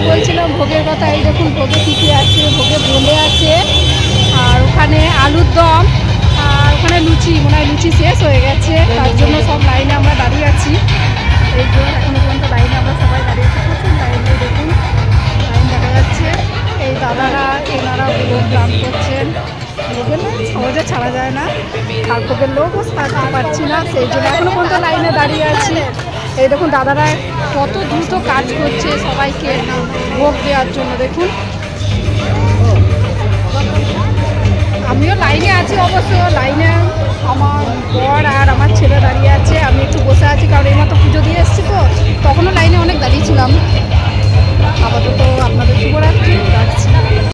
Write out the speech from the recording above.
বলছিলাম ভোগের কথা, এই দেখুন ভোগে কী কী আছে। ভোগে বোঁদে আছে, আর ওখানে আলুর দম, আর ওখানে লুচি, মনে হয় লুচি শেষ হয়ে গেছে, তার জন্য সব লাইনে আমরা দাঁড়িয়ে আছি। এই যে এখনো পর্যন্ত লাইনে আমরা সবাই দাঁড়িয়ে আছি, প্রচুর লাইনে দেখুন, লাইন দেখা যাচ্ছে। এই দাদারা এনারা ভোগ দান করছেন। ভোগের না সহজে ছাড়া যায় না, আর ভোগের লোকও ছাড়তে পারছি না, সেই জন্য এখনো পর্যন্ত লাইনে দাঁড়িয়ে আছি। এই দেখুন দাদারা কত দ্রুত কাজ করছে সবাইকে ভোগ দেওয়ার জন্য। দেখুন আমিও লাইনে আছি, অবশ্য লাইনে আমার বর আর আমার ছেলে দাঁড়িয়ে আছে, আমি একটু বসে আছি, কারণ এইমাত্র পুজো দিয়ে এসেছি তো, তখনও লাইনে অনেক দাঁড়িয়েছিলাম।